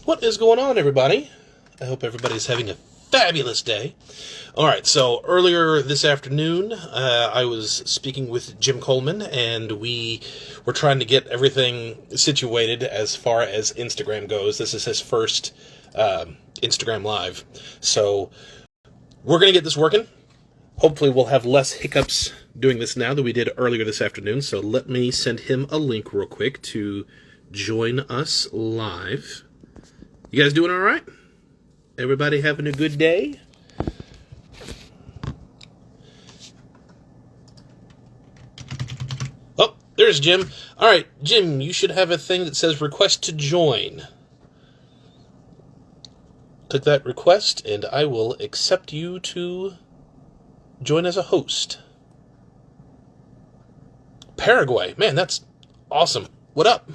What is going on, everybody? I hope everybody's having a fabulous day. Alright, so earlier this afternoon, I was speaking with Jim Coleman, and we were trying to get everything situated as far as Instagram goes. This is his first Instagram Live. So, we're going to get this working. Hopefully we'll have less hiccups doing this now than we did earlier this afternoon. So let me send him a link real quick to join us live. You guys doing all right? Everybody having a good day? Oh, there's Jim. All right, Jim, you should have a thing that says request to join. Click that request, and I will accept you to join as a host. Paraguay. Man, that's awesome. What up?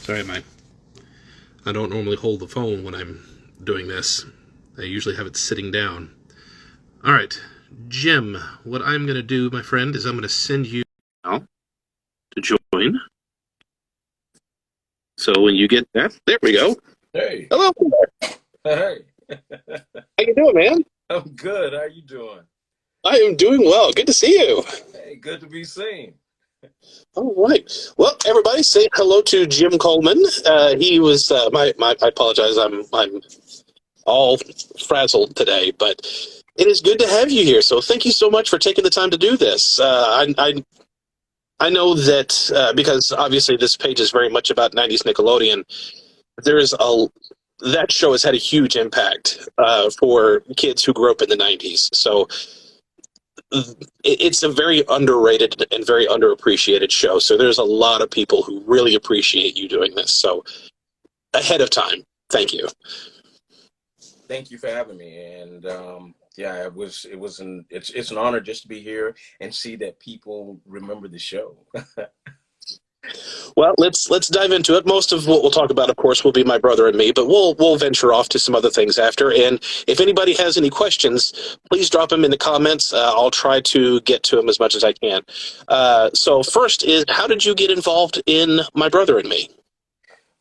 Sorry, I don't normally hold the phone when I'm doing this. I usually have it sitting down. All right, Jim, what I'm going to do, my friend, is I'm going to send you now to join. So when you get that, there we go. Hey. Hello. Hey. How you doing, man? I'm good. How you doing? I am doing well. Good to see you. Hey, good to be seen. All right. Well, everybody, say hello to Jim Coleman. He was I apologize. I'm all frazzled today, but it is good to have you here. So thank you so much for taking the time to do this. I know that because obviously this page is very much about 90s Nickelodeon. That show has had a huge impact for kids who grew up in the 90s. So it's a very underrated and very underappreciated show. So there's a lot of people who really appreciate you doing this. So ahead of time, thank you. Thank you for having me. And yeah, it's an honor just to be here and see that people remember the show. Well, let's dive into it. Most of what we'll talk about, of course, will be my brother and me, but we'll venture off to some other things after. And if anybody has any questions, please drop them in the comments. I'll try to get to them as much as I can. So first is, how did you get involved in My Brother and Me?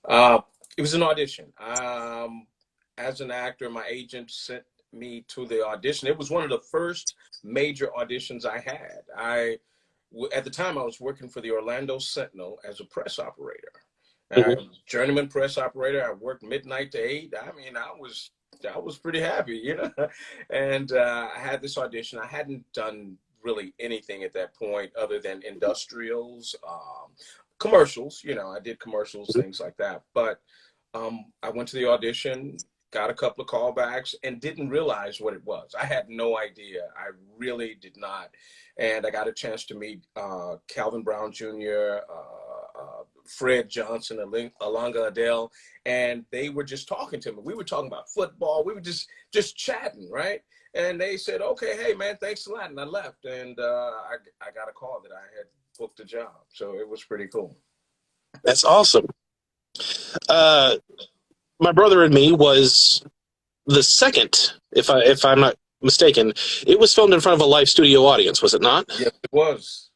It was an audition. As an actor, my agent sent me to the audition. It was one of the first major auditions I had. At the time, I was working for the Orlando Sentinel as a press operator. Journeyman press operator. I worked midnight to 8. I mean, I was pretty happy, you know. And I had this audition. I hadn't done really anything at that point other than industrials, commercials. You know, I did commercials, things like that. But I went to the audition, got a couple of callbacks, and didn't realize what it was. I had no idea. I really did not. And I got a chance to meet Calvin Brown Jr., Fred Johnson, Alonga Adele, and they were just talking to me. We were talking about football. We were just chatting, right? And they said, okay, hey, man, thanks a lot. And I left, and I got a call that I had booked a job. So it was pretty cool. That's awesome. My Brother and Me was the second, if I'm not mistaken. It was filmed in front of a live studio audience, was it not? Yes, it was.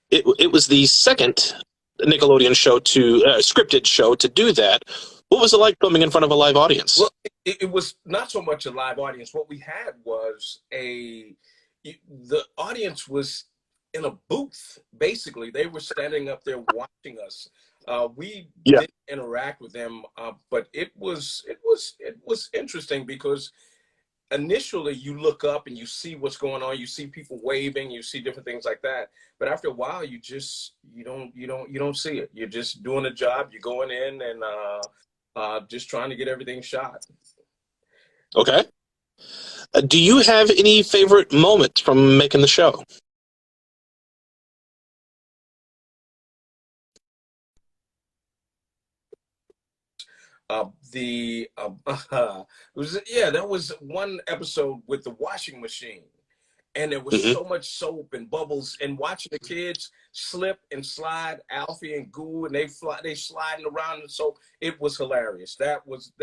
It was the second Nickelodeon show scripted show to do that. What was it like filming in front of a live audience? Well, it was not so much a live audience. What we had was the audience was in a booth. Basically, they were standing up there watching us. We didn't interact with them, but it was interesting because initially you look up and you see what's going on. You see people waving, you see different things like that. But after a while, you don't see it. You're just doing a job. You're going in and just trying to get everything shot. Okay. Do you have any favorite moments from making the show? There was one episode with the washing machine, and there was so much soap and bubbles, and watching the kids slip and slide, Alfie and Goo, and they sliding around in the soap. It was hilarious. That was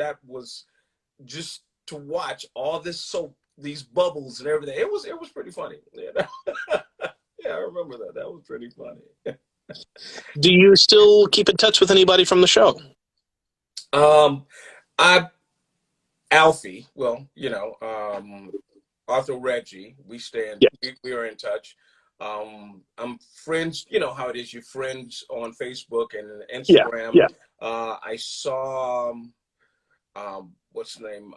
just to watch all this soap, these bubbles and everything. It was pretty funny. Yeah, I remember that. That was pretty funny. Do you still keep in touch with anybody from the show? Um, I Alfie, well, Arthur Reggie, Yeah. we are in touch. I'm friends, you know how it is, you're friends on Facebook and Yeah. Instagram. Yeah. I saw what's the name?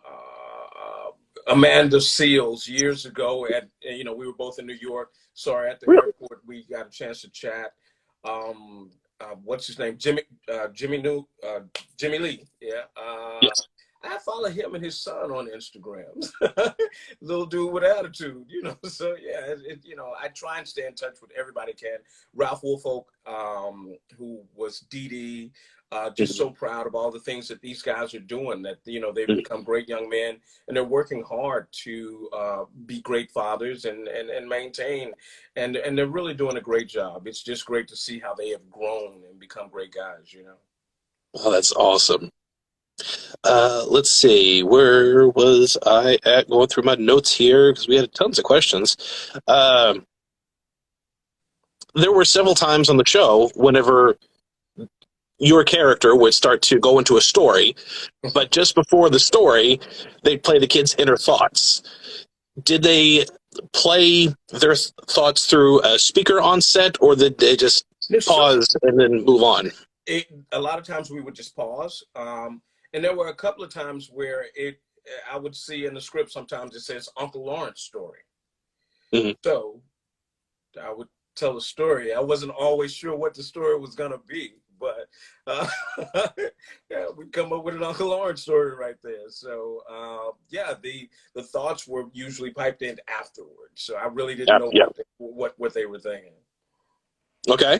Amanda Seals years ago we were both in New York. Sorry, at the Really? airport, we got a chance to chat. What's his name? Jimmy Lee. Yeah. Yes. I follow him and his son on Instagram. Little dude with attitude. So yeah, I try and stay in touch with everybody I can. Ralph Woolfolk, who was Dee Dee, just Mhm. so proud of all the things that these guys are doing. That they've Mhm. become great young men, and they're working hard to be great fathers and maintain, and they're really doing a great job. It's just great to see how they have grown and become great guys. Oh, that's awesome. Let's see. Where was I at going through my notes here? Because we had tons of questions. Um, there were several times on the show whenever your character would start to go into a story, but just before the story, they'd play the kids' inner thoughts. Did they play their thoughts through a speaker on set, or did they just pause and then move on? A lot of times we would just pause, and there were a couple of times where I would see in the script sometimes it says Uncle Lawrence story, Mhm. so I would tell a story. I wasn't always sure what the story was gonna be, but uh, yeah, we come up with an Uncle Lawrence story right there. So yeah, the thoughts were usually piped in afterwards, so I really didn't Yeah, know yeah. what they were thinking. Okay.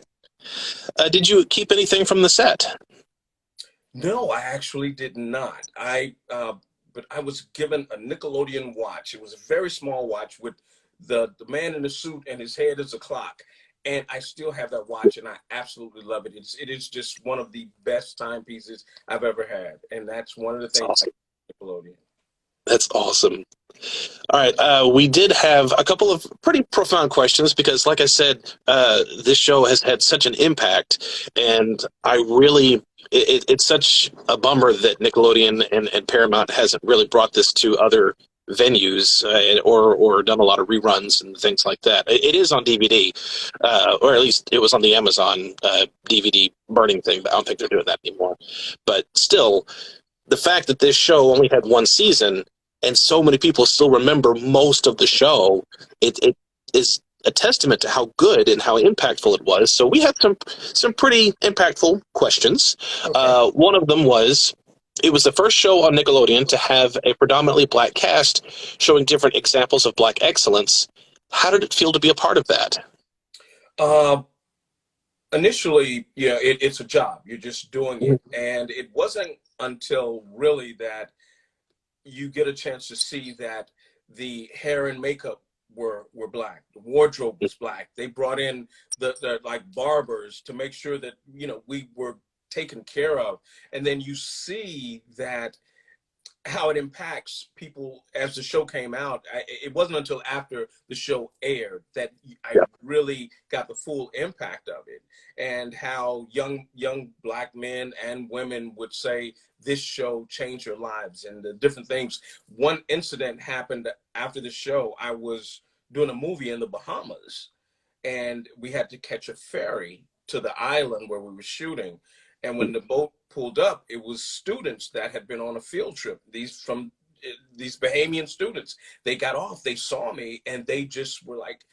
Did you keep anything from the set? No, I actually did not. But I was given a Nickelodeon watch. It was a very small watch with the man in the suit and his head is a clock. And I still have that watch, and I absolutely love it. It is just one of the best timepieces I've ever had, and that's one of the That's things I awesome. Nickelodeon. That's awesome. All right. We did have a couple of pretty profound questions because, like I said, this show has had such an impact, and it's such a bummer that Nickelodeon and Paramount hasn't really brought this to other venues or done a lot of reruns and things like that. It is on DVD, or at least it was on the Amazon DVD burning thing, but I don't think they're doing that anymore. But still, the fact that this show only had one season and so many people still remember most of the show, it is a testament to how good and how impactful it was. So we had some pretty impactful questions. Okay. One of them was, it was the first show on Nickelodeon to have a predominantly black cast showing different examples of black excellence. How did it feel to be a part of that? Uh, Initially, yeah, it's a job. You're just doing it, and it wasn't until really that you get a chance to see that the hair and makeup were black, the wardrobe was black. They brought in the like barbers to make sure that we were taken care of, and then you see that how it impacts people as the show came out. It wasn't until after the show aired that I Yeah. really got the full impact of it, and how young black men and women would say this show changed your lives and the different things. One incident happened after the show. I was doing a movie in the Bahamas, and we had to catch a ferry to the island where we were shooting. And when the boat pulled up, it was students that had been on a field trip. These Bahamian students. They got off, they saw me, and they just were like,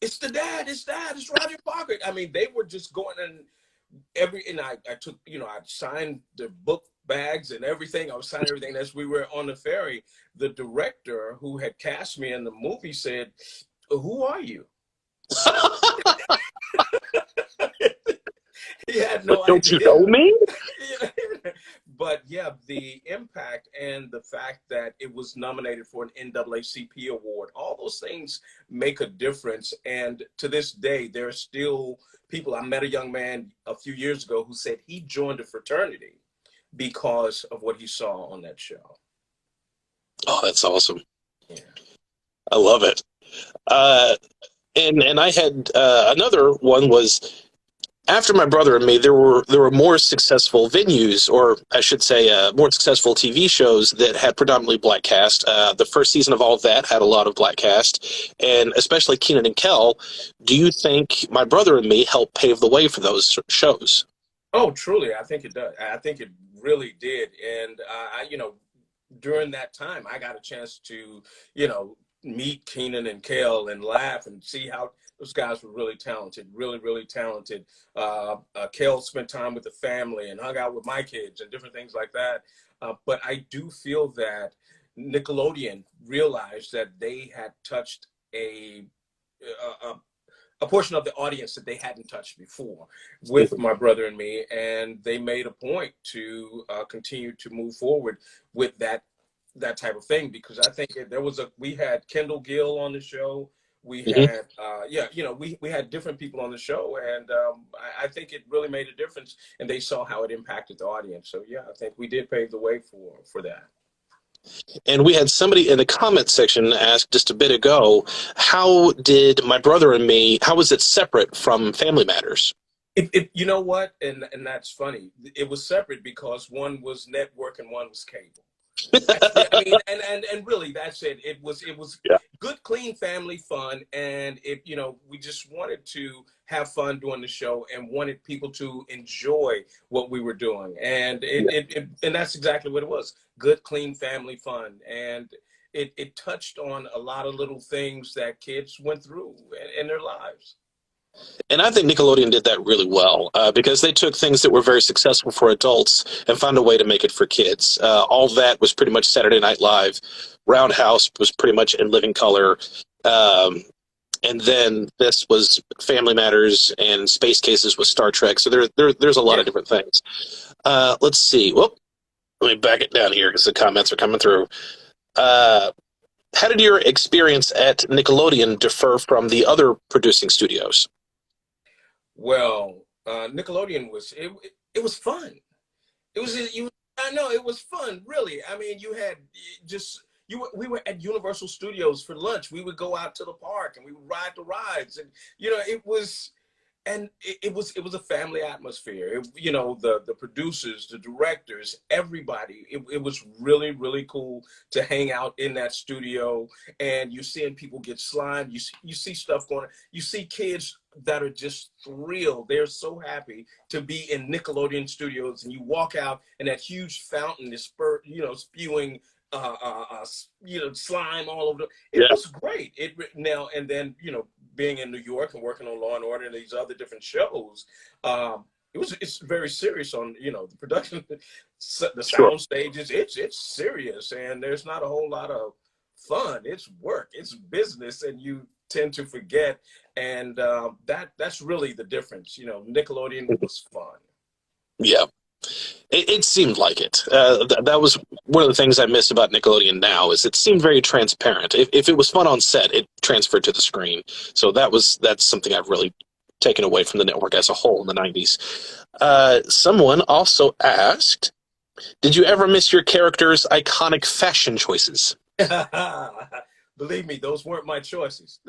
"It's the dad! It's dad! It's Roger Parker!" I mean, they were just going and I took, I signed the book bags and everything. I was signing everything as we were on the ferry. The director who had cast me in the movie said, "Who are you?" He had But no don't you idea. know me? But yeah, the impact and the fact that it was nominated for an NAACP award, all those things make a difference. And to this day, there are still people. I met a young man a few years ago who said he joined a fraternity because of what he saw on that show. Oh, that's awesome. Yeah. I love it. Uh, and I had another one was, after my brother and me, there were more successful venues, or I should say, more successful TV shows that had predominantly black cast. The first season of all of that had a lot of black cast, and especially Keenan and Kel. Do you think my brother and me helped pave the way for those shows? Oh, truly, I think it does. I think it really did. And during that time, I got a chance to, meet Keenan and Kale and laugh and see how those guys were really talented, really, really talented. Kale spent time with the family and hung out with my kids and different things like that. But I do feel that Nickelodeon realized that they had touched a, a portion of the audience that they hadn't touched before with my brother and me, and they made a point to continue to move forward with that type of thing, because I think we had Kendall Gill on the show, we had we had different people on the show, and I think it really made a difference, and they saw how it impacted the audience. So yeah, I think we did pave the way for that. And we had somebody in the comment section ask just a bit ago, how did my brother and me, how was it separate from Family Matters? You know what, and that's funny. It was separate because one was network and one was cable. I mean, and really, that's it. It was Yeah. good, clean family fun, and we just wanted to have fun doing the show and wanted people to enjoy what we were doing, and and that's exactly what it was. Good, clean family fun, and it touched on a lot of little things that kids went through in their lives. And I think Nickelodeon did that really well because they took things that were very successful for adults and found a way to make it for kids. All that was pretty much Saturday Night Live. Roundhouse was pretty much in living color. And then this was Family Matters, and Space Cases with Star Trek. So there's a lot of different things. Let's see. Well, let me back it down here because the comments are coming through. How did your experience at Nickelodeon differ from the other producing studios? Well, Nickelodeon it was fun. I know it was fun, really. I mean, you had we were at Universal Studios for lunch. We would go out to the park and we would ride the rides, and it was a family atmosphere. The producers, the directors, everybody. It was really, really cool to hang out in that studio, and you're seeing people get slimed. You see stuff going on. You see kids that are just thrilled. They're so happy to be in Nickelodeon Studios, and you walk out and that huge fountain is spewing slime all over. It was great. And then being in New York and working on Law and Order and these other different shows, it's very serious on the production, the sound stages. It's serious, and there's not a whole lot of fun. It's work. It's business, and you tend to forget. And that's really the difference. Nickelodeon was fun. Yeah. It seemed like it. That was one of the things I missed about Nickelodeon now, is it seemed very transparent. If it was fun on set, it transferred to the screen. So that's something I've really taken away from the network as a whole in the 90s. Someone also asked, did you ever miss your character's iconic fashion choices? Believe me, those weren't my choices.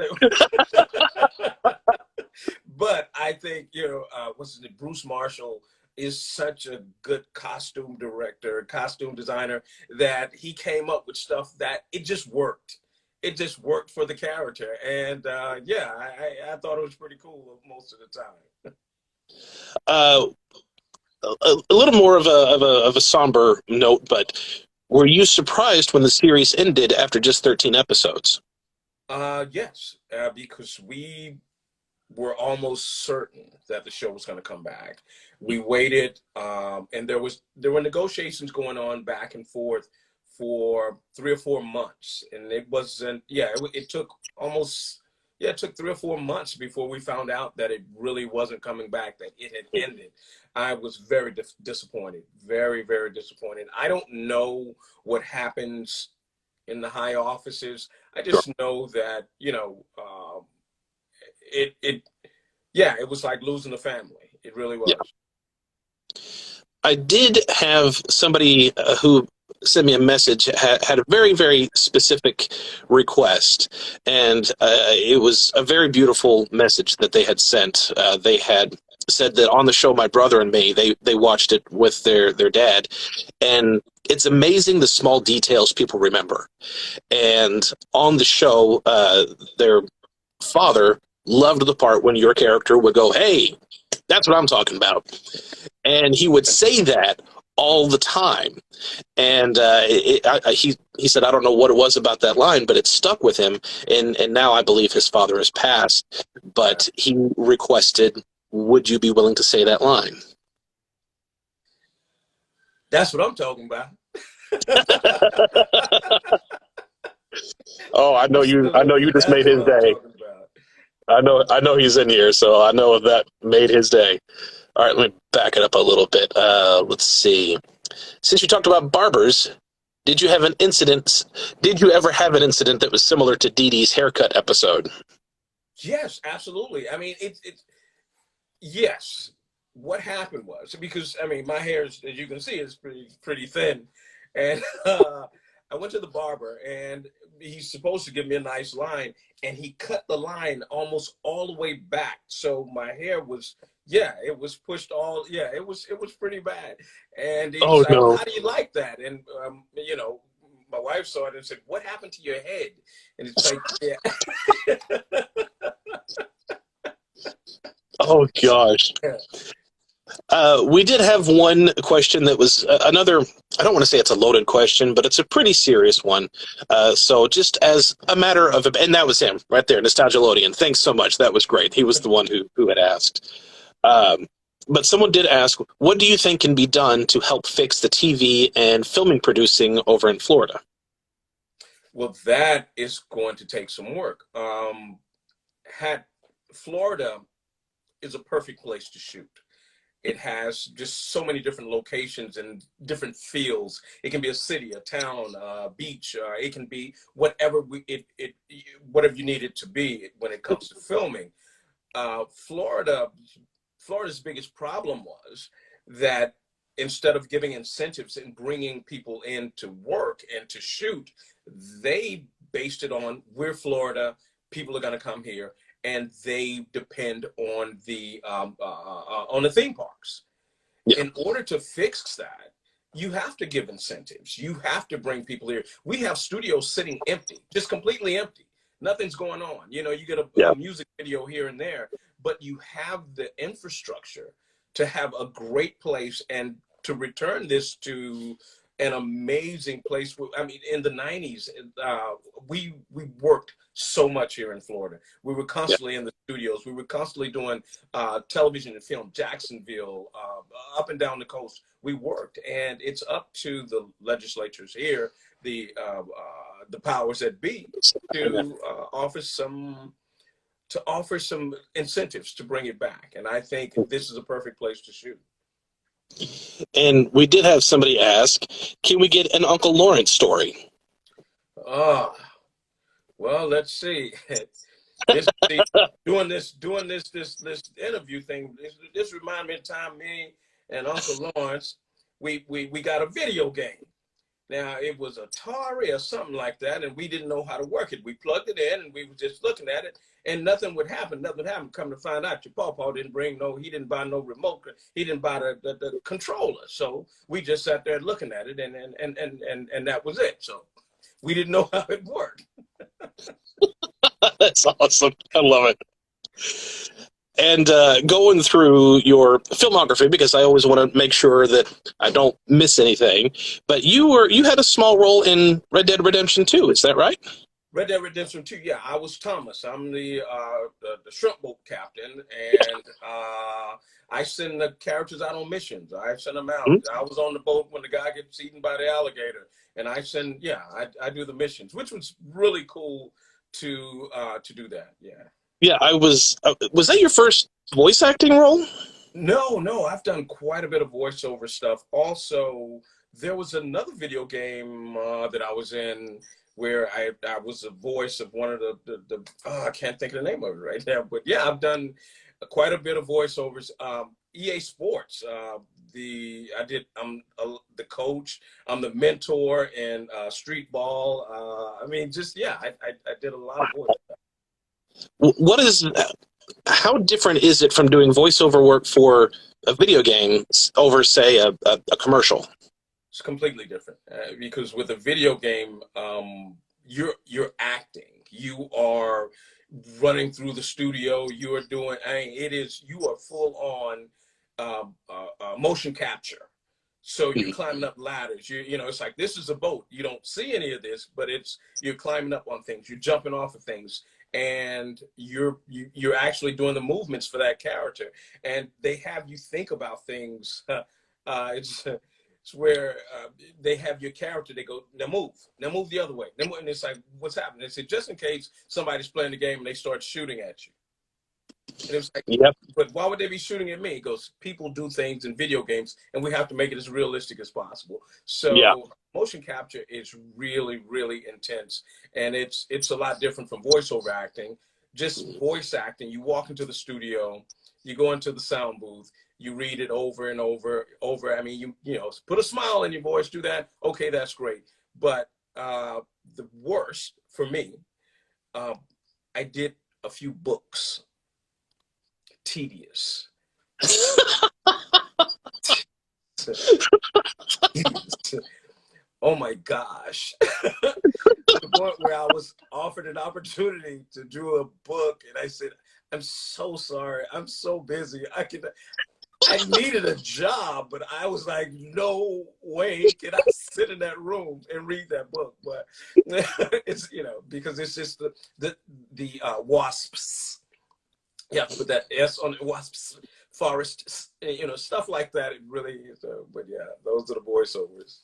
But I think, what's his name, Bruce Marshall is such a good costume director, costume designer, that he came up with stuff that it just worked. It just worked for the character. And I thought it was pretty cool most of the time. A little more of a somber note, but were you surprised when the series ended after just 13 episodes? Yes, because we were almost certain that the show was going to come back. We waited, and there were negotiations going on back and forth for 3 or 4 months, and it wasn't. It took it took 3 or 4 months before we found out that it really wasn't coming back, that it had ended. I was very disappointed, very, very disappointed. I don't know what happens in the high offices. I just know that it was like losing a family. It really was. Yeah. I did have somebody who sent me a message, had a very, very specific request, and it was a very beautiful message that they had sent. They had said that on the show, my brother and me, they watched it with their dad, and it's amazing the small details people remember. And on the show, their father loved the part when your character would go, "Hey, that's what I'm talking about," and he would say that all the time. And he said, "I don't know what it was about that line, but it stuck with him." And now I believe his father has passed, but he requested, "Would you be willing to say that line?" That's what I'm talking about. Oh, I know you. I know you just That's made his what I'm day. talking about. I know he's in here, so I know that made his day. All right, let me back it up a little bit. Let's see. Since you talked about barbers, did you have an incident? Did you ever have an incident that was similar to Dee Dee's haircut episode? Yes, absolutely. I mean, yes. What happened was, because I mean, my hair, as you can see, is pretty thin, and I went to the barber, and he's supposed to give me a nice line, and he cut the line almost all the way back, so my hair was, yeah, it was pushed all, yeah, it was pretty bad, and he's Oh like, "Well, no! how do you like that?" And my wife saw it and said, "What happened to your head?" And it's like, yeah. Oh gosh! We did have one question that was another. I don't want to say it's a loaded question, but it's a pretty serious one. So just as a matter of, and that was him right there, Nostalgialodian. Thanks so much. That was great. He was the one who had asked. Um, but someone did ask, what do you think can be done to help fix the TV and filming producing over in Florida? Well, that is going to take some work. Had Florida is a perfect place to shoot. It has just so many different locations and different fields. It can be a city, a town, a beach. It can be whatever whatever you need it to be when it comes to filming. Florida, Florida's biggest problem was that instead of giving incentives and bringing people in to work and to shoot, they based it on, we're Florida, people are going to come here, and they depend on the theme parks. Yeah, In order to fix that, you have to give incentives. You have to bring people here. We have studios sitting empty, just completely empty. Nothing's going on. You get yeah. a music video here and there, but you have the infrastructure to have a great place and to return this to an amazing place. I mean, in the 90's, we worked so much here in Florida. We were Yeah. constantly in the studios. We were constantly doing television and film, Jacksonville, up and down the coast. We worked, and it's up to the legislatures here, the powers that be, to offer some incentives to bring it back. And I think this is a perfect place to shoot. And we did have somebody ask, can we get an Uncle Lawrence story? Ah, well, let's see. This doing this interview thing. This reminded me of the time me and Uncle Lawrence, we got a video game. Now it was Atari or something like that, and we didn't know how to work it. We plugged it in, and we were just looking at it, and nothing would happen. Nothing would happen. Come to find out, your pawpaw he didn't buy no remote. He didn't buy the controller. So we just sat there looking at it, and that was it. So we didn't know how it worked. That's awesome. I love it. And going through your filmography, because I always want to make sure that I don't miss anything. But you had a small role in Red Dead Redemption 2, is that right? Red Dead Redemption 2, yeah, I was Thomas. I'm the shrimp boat captain, and I send the characters out on missions. I send them out. Mhm. I was on the boat when the guy gets eaten by the alligator, and I do the missions, which was really cool to do that. Yeah. Yeah, I was that your first voice acting role? No, I've done quite a bit of voiceover stuff. Also, there was another video game that I was in where I was the voice of one of I can't think of the name of it right now, but yeah, I've done quite a bit of voiceovers. EA Sports, I'm the coach, I'm the mentor in Street Ball. I mean, just yeah, I did a lot of voice. What is how different is it from doing voiceover work for a video game over, say, a commercial? It's completely different because with a video game, you're acting. You are running through the studio. You are doing. I mean, it is. You are full on motion capture. So you're Mhm. climbing up ladders. You know, it's like this is a boat. You don't see any of this, but you're climbing up on things. You're jumping off of things, and you're actually doing the movements for that character. And they have you think about things. It's where they have your character. They go, now move the other way. Now move. And it's like, what's happening? They said, just in case somebody's playing the game and they start shooting at you. And it was like, Yep. but why would they be shooting at me? He goes, people do things in video games, and we have to make it as realistic as possible. Yeah. So motion capture is really, really intense, and it's a lot different from voiceover acting. Just voice acting, you walk into the studio, you go into the sound booth, you read it over and over. I mean, you know, put a smile in your voice, do that. Okay, that's great. But the worst for me, I did a few books. Tedious. Oh my gosh. To the point where I was offered an opportunity to do a book, and I said, I'm so sorry. I'm so busy. I needed a job, but I was like, no way can I sit in that room and read that book. But it's, you know, because it's just the wasps. Yeah, put that S on it, wasps, forest, you know, stuff like that. It really is. But yeah, those are the voiceovers.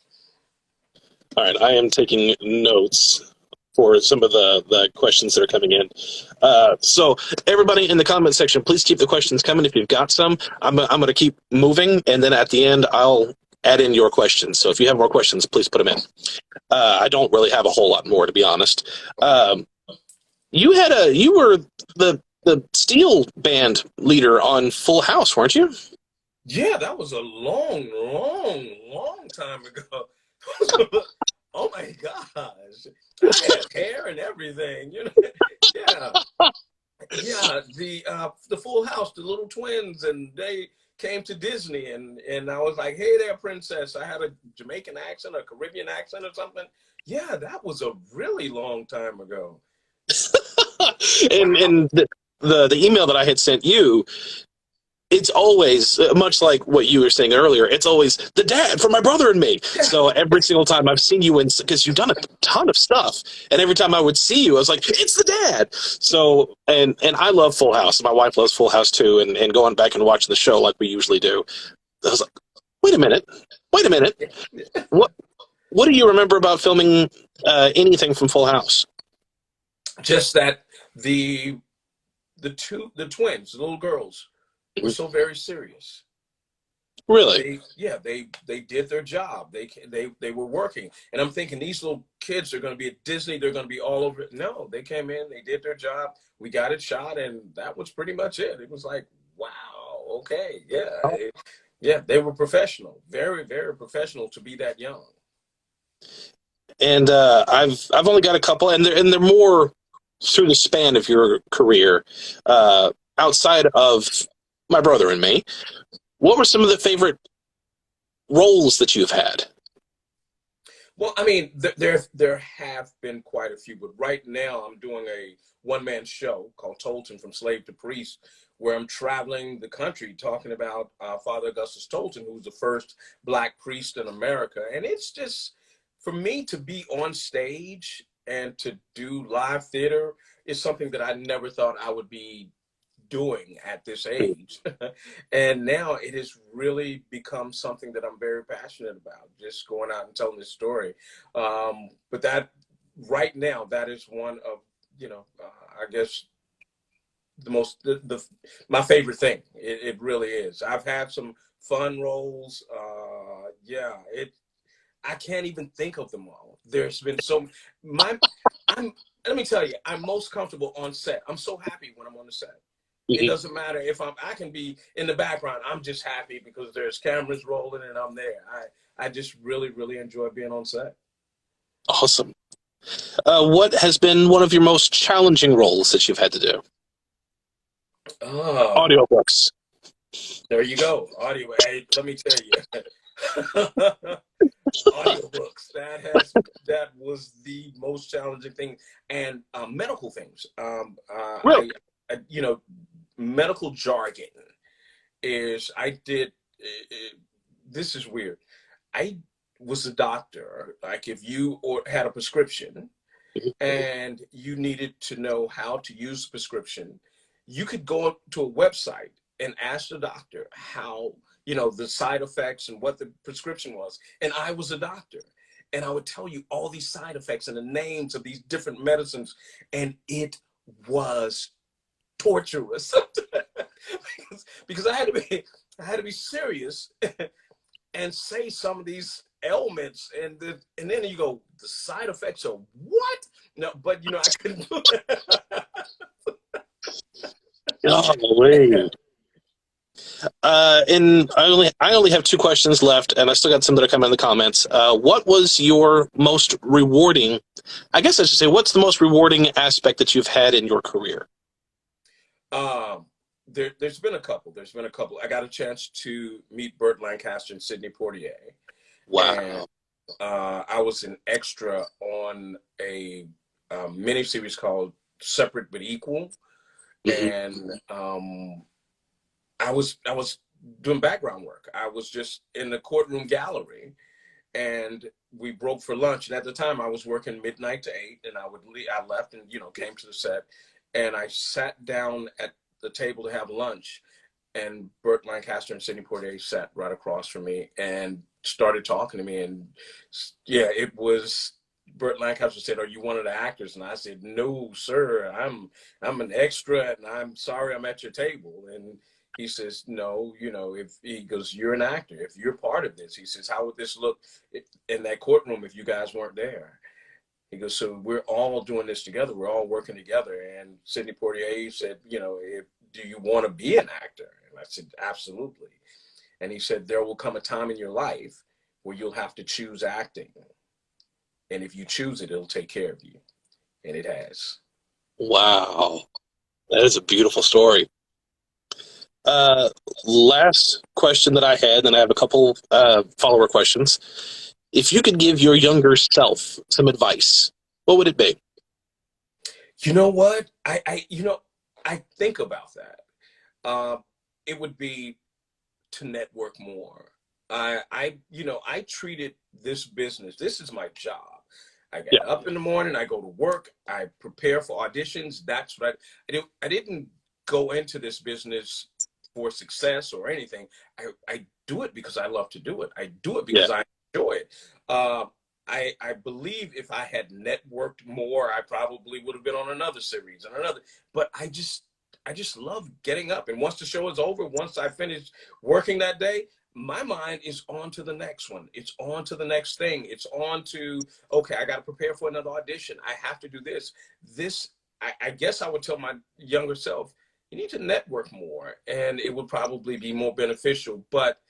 All right, I am taking notes for some of the questions that are coming in. So everybody in the comment section, please keep the questions coming if you've got some. I'm going to keep moving, and then at the end, I'll add in your questions. So if you have more questions, please put them in. I don't really have a whole lot more, to be honest. You were the steel band leader on Full House, weren't you? Yeah, that was a long, long, long time ago. Oh my gosh. I had hair and everything, you know. Yeah. Yeah, the Full House, the little twins, and they came to Disney, and I was like, "Hey there, princess." I had a Jamaican accent, a Caribbean accent, or something. Yeah, that was a really long time ago. and Wow. the email that I had sent you, it's always much like what you were saying earlier. It's always the dad for my brother and me. Yeah. So every single time I've seen you in, because you've done a ton of stuff, and every time I would see you, I was like, it's the dad. So and I love Full House. My wife loves Full House too, and going back and watching the show like we usually do. I was like, wait a minute, what what do you remember about filming anything from Full House? Just that the the twins, the little girls, were so very serious. Really? They did their job. They were working, and I'm thinking these little kids are going to be at Disney. They're going to be all over it. No, they came in, they did their job. We got it shot, and that was pretty much it. It was like, wow, okay, yeah, yeah. They were professional, very, very professional to be that young. And I've only got a couple, and they're more through the span of your career, outside of my brother and me. What were some of the favorite roles that you've had? Well, I mean, there have been quite a few, but right now I'm doing a one-man show called Tolton from Slave to Priest, where I'm traveling the country talking about Father Augustus Tolton, who's the first Black priest in America. And it's just, for me to be on stage and to do live theater is something that I never thought I would be doing at this age. And now it has really become something that I'm very passionate about, just going out and telling this story. But that right now, that is one of, you know, I guess the most, my favorite thing. It really is. I've had some fun roles. Yeah, I can't even think of them all. There's been so, my, I'm, let me tell you, I'm most comfortable on set. I'm so happy when I'm on the set. It Mm-hmm. doesn't matter if I can be in the background. I'm just happy because there's cameras rolling and I'm there. I just really, really enjoy being on set. Awesome. What has been one of your most challenging roles that you've had to do? Oh, Audiobooks. there you go. Audio. Hey, let me tell you. Audiobooks. That was the most challenging thing, and medical things. Really? Medical jargon is I did. This is weird. I was a doctor. Like if you had a prescription and you needed to know how to use the prescription, you could go to a website and ask the doctor how, the side effects and what the prescription was. And I was a doctor. And I would tell you all these side effects and the names of these different medicines. And it was torturous because I had to be serious and say some of these ailments, and then you go, the side effects are what? No, but I couldn't do Golly. And I only have two questions left, and I still got some that are coming in the comments. What was your most rewarding? I guess I should say, what's the most rewarding aspect that you've had in your career? There's been a couple. I got a chance to meet Burt Lancaster and Sidney Poitier, and Wow. I was an extra on a miniseries called Separate but Equal, Hmm. and I was doing background work. I was just in the courtroom gallery, and we broke for lunch. And at the time, I was working midnight to 8, and I left and came to the set, and I sat down at the table to have lunch, and Burt Lancaster and Sidney Poitier sat right across from me and started talking to me. And yeah, it was. Burt Lancaster said, "Are you one of the actors?" And I said, "No, sir. I'm an extra, and I'm sorry I'm at your table." And he says, "No, if he goes, you're an actor. If you're part of this," he says, "how would this look in that courtroom if you guys weren't there?" He goes, "So we're all doing this together. We're all working together." And Sidney Poitier said, "Do you want to be an actor?" And I said, "Absolutely." And he said, "There will come a time in your life where you'll have to choose acting. And if you choose it, it'll take care of you." And it has. Wow. That is a beautiful story. Uh, Last question that I had, and I have a couple follower questions. If you could give your younger self some advice, what would it be? You know what? I think about that. Uh, it would be to network more. I treated this business. This is my job. I Yeah. get up in the morning. I go to work. I prepare for auditions. That's what I didn't go into this business for success or anything. I do it because I love to do it. I do it Yeah. because I enjoy it. Uh, I believe if I had networked more, I probably would have been on another series and another. But I just love getting up. And once the show is over, once I finish working that day, my mind is on to the next one. It's on to the next thing. It's on to, okay, I got to prepare for another audition. I have to do this. I guess I would tell my younger self, you need to network more, and it would probably be more beneficial. But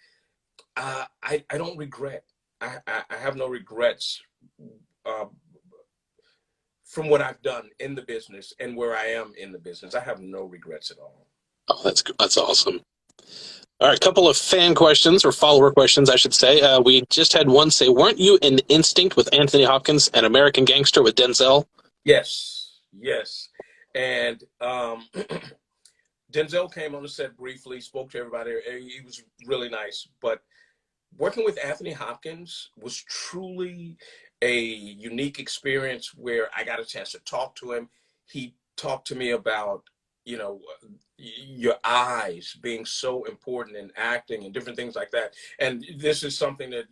I don't regret. I have no regrets uh, from what I've done in the business and where I am in the business. I have no regrets at all. Oh, that's awesome. All right, couple of fan questions or follower questions, I should say. We just had one say, "Weren't you in Instinct with Anthony Hopkins and American Gangster with Denzel?" Yes, yes. And Denzel came on the set briefly, spoke to everybody. He was really nice. But working with Anthony Hopkins was truly a unique experience where I got a chance to talk to him. He talked to me about, you know, your eyes being so important in acting and different things like that. And this is something that,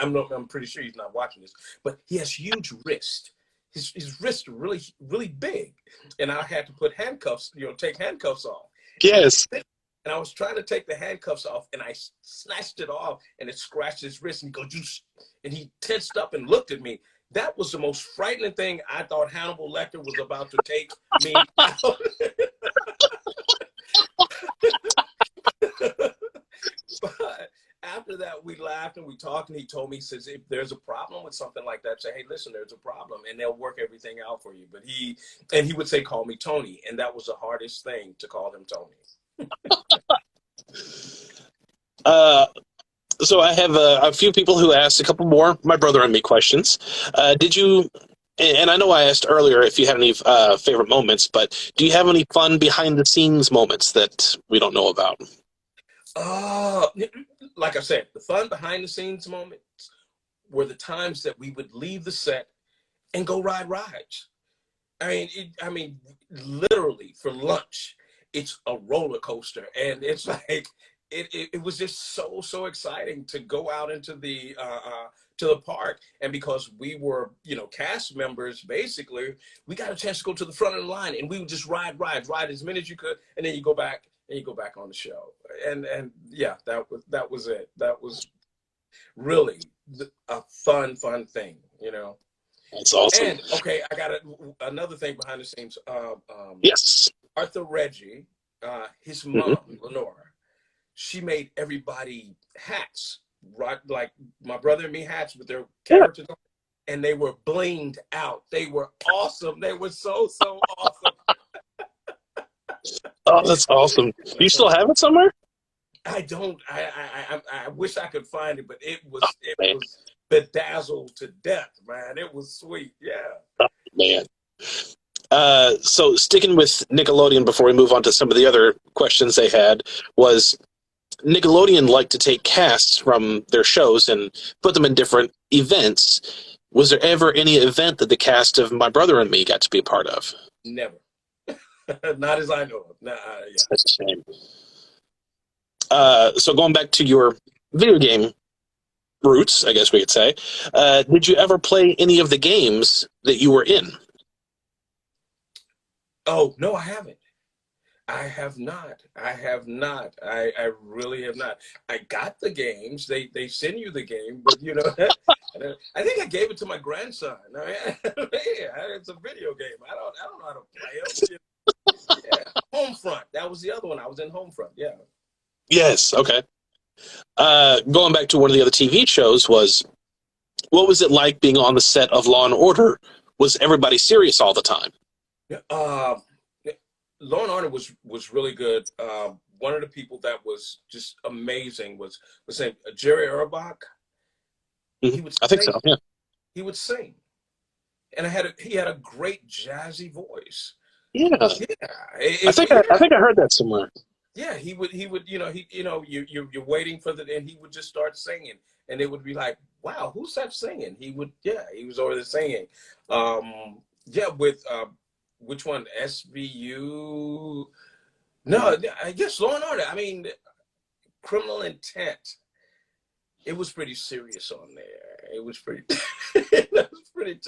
I'm pretty sure he's not watching this, but he has huge wrist. His wrists are really, really big. And I had to put handcuffs, take handcuffs off. And I Yes. and I was trying to take the handcuffs off, and I snatched it off, and it scratched his wrist. And he goes, and he tensed up and looked at me. That was the most frightening thing. I thought Hannibal Lecter was about to take me out. But after after that, we laughed and we talked, and he told me, he says, if there's a problem with something like that, say, hey, listen, there's a problem, and they'll work everything out for you. But he would say, call me Tony, and that was the hardest thing, to call him Tony. So I have a few people who asked a couple more my brother and me questions. Did you? And I know I asked earlier if you had any favorite moments, but do you have any fun behind the scenes moments that we don't know about? Like I said, the fun behind the scenes moments were the times that we would leave the set and go ride rides. I mean, literally for lunch, it's a roller coaster, and it's like it was just so exciting to go out into the to the park. And because we were, you know, cast members, basically, we got a chance to go to the front of the line, and we would just ride as many as you could, and then you go back on the show. And yeah, that was it. That was really a fun thing, you know. That's awesome. And okay, I got another thing behind the scenes. Yes. Arthur Reggie, his mom, Lenora, she made everybody hats, right? Like my brother and me hats with their characters on, and they were blinged out. They were awesome. They were so awesome. Oh, that's awesome. You still have it somewhere? I don't. I wish I could find it, but it was man. was bedazzled to death, man. It was sweet. Yeah. Oh, man. So sticking with Nickelodeon before we move on to some of the other questions they had, was Nickelodeon liked to take casts from their shows and put them in different events. Was there ever any event that the cast of My Brother and Me got to be a part of? Never. Not as I know of. Yeah. That's a shame. So going back to your video game roots, I guess we could say, did you ever play any of the games that you were in? Oh, no, I haven't. I have not. I really have not. I got the games. They send you the game, but you know, I think I gave it to my grandson. It's a video game. I don't know how to play it. Yeah. Homefront. That was the other one. I was in Homefront. Yeah. Yes. Okay. Going back to one of the other TV shows, what was it like being on the set of Law and Order? Was everybody serious all the time? Law and Order was really good. One of the people that was just amazing was saying Jerry Erbach. Mm-hmm. He would I think so. Yeah. He would sing, and he had a great jazzy voice. Yeah. Yeah. I think I heard that somewhere. Yeah, he would, you're waiting for and he would just start singing, and it would be like, wow, who's that singing? He was over there singing. With which one? SVU? No, I guess Law and Order. I mean, Criminal Intent. It was pretty serious on there. It was pretty. That was pretty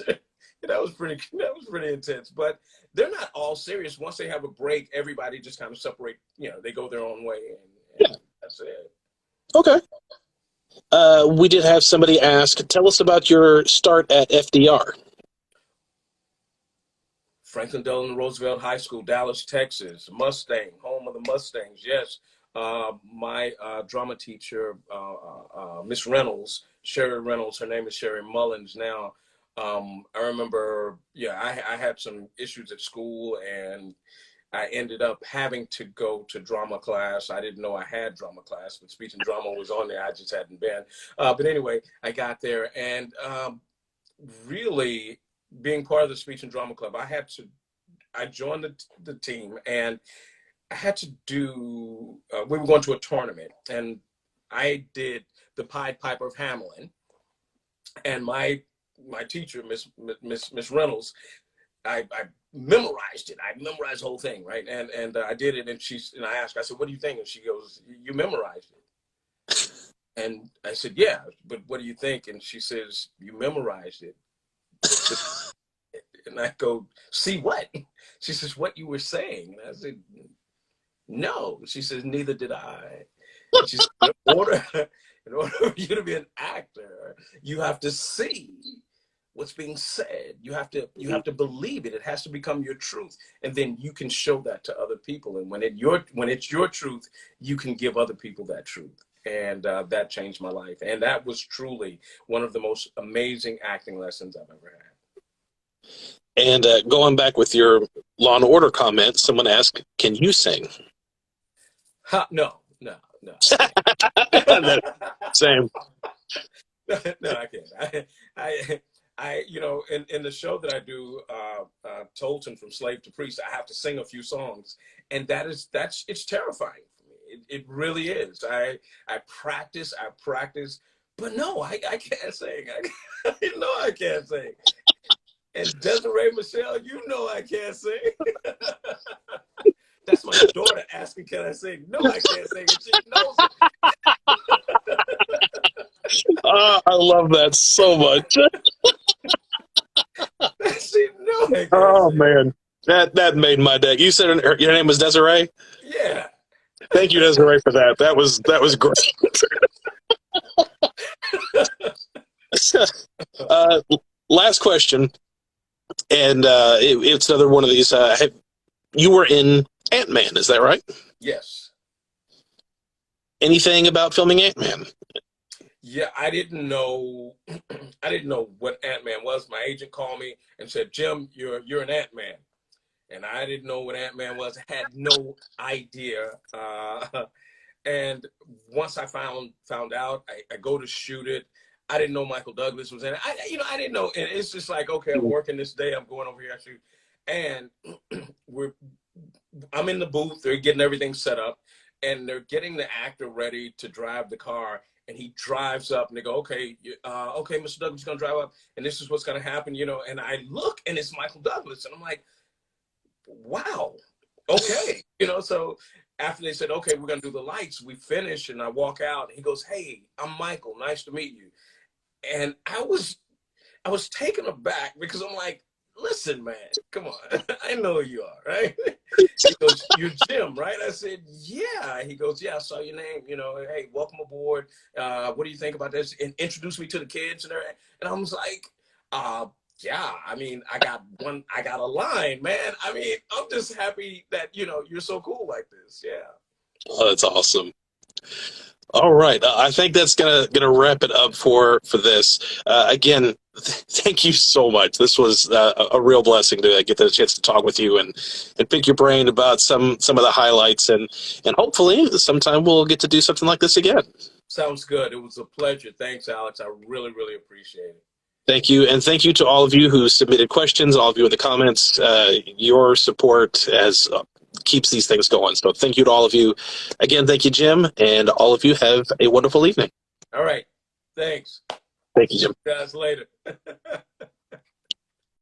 intense. But they're not all serious. Once they have a break, everybody just kind of separate. You know, they go their own way, and that's it. Okay. We did have somebody ask, tell us about your start at FDR. Franklin Delano Roosevelt High School, Dallas, Texas. Mustang, home of the Mustangs. Yes. My drama teacher, Miss Reynolds, Sherry Reynolds, her name is Sherry Mullins now. I remember, I had some issues at school, and I ended up having to go to drama class. I didn't know I had drama class, but speech and drama was on there. I just hadn't been. But anyway, I got there, and really being part of the speech and drama club, I joined the team, and I had to do, we were going to a tournament, and I did the Pied Piper of Hamelin, and my teacher, Miss Reynolds, I memorized it. I memorized the whole thing, right? And I did it, and I asked her, I said, what do you think? And she goes, you memorized it. And I said, yeah, but what do you think? And she says, you memorized it. And I go, see what? She says, what you were saying. And I said, no. She says, neither did I. She said, in order for you to be an actor, you have to see what's being said. You have to believe it. It has to become your truth, and then you can show that to other people. And when it's your truth, you can give other people that truth. and that changed my life. And that was truly one of the most amazing acting lessons I've ever had. And going back with your Law and Order comment, someone asked, "Can you sing?" No, no, no. Same. No, I can't. You know, in the show that I do, Tolton from Slave to Priest, I have to sing a few songs, and it's terrifying for me. It really is. I practice, but no, I can't sing. I know I can't sing. And Desiree Michelle, you know I can't sing. That's my daughter asking, "Can I sing?" No, I can't sing. And she knows it. I love that so much. She knows I can't Oh sing. man, that made my day. You said your name was Desiree. Yeah. Thank you, Desiree, for that. That was great. Last question, and it's another one of these. You were in Ant-Man, is that right? Yes. Anything about filming Ant-Man? Yeah, I didn't know. I didn't know what Ant-Man was. My agent called me and said, "Jim, you're an Ant-Man," and I didn't know what Ant-Man was. I had no idea. And once I found out, I go to shoot it. I didn't know Michael Douglas was in it. I didn't know. And it's just like, okay, I'm working this day. I'm going over here. I shoot, and I'm in the booth. They're getting everything set up, and they're getting the actor ready to drive the car. And he drives up, and they go, "Okay, okay, Mr. Douglas is gonna drive up, and this is what's gonna happen," you know. And I look, and it's Michael Douglas, and I'm like, "Wow, okay," you know. So after they said, "Okay, we're gonna do the lights," we finish, and I walk out. And he goes, "Hey, I'm Michael. Nice to meet you." And I was taken aback because I'm like, "Listen, man, come on. I know who you are, right?" He goes, "You're Jim, right?" I said, "Yeah." He goes, "Yeah, I saw your name. You know, hey, welcome aboard. What do you think about this?" And introduced me to the kids and everything. And I was like, yeah, I mean, I got a line, man. I mean, I'm just happy that, you know, you're so cool like this. Yeah. Oh, that's awesome. All right, I think that's gonna wrap it up for this. Again, thank you so much. This was a real blessing to get the chance to talk with you and pick your brain about some of the highlights, and hopefully sometime we'll get to do something like this again. Sounds good. It was a pleasure. Thanks, Alex. I really, really appreciate it. Thank you, and thank you to all of you who submitted questions, all of you in the comments. Your support keeps these things going. So thank you to all of you. Again, thank you, Jim, and all of you have a wonderful evening. All right. Thanks. Thank you, Jim. See you guys later.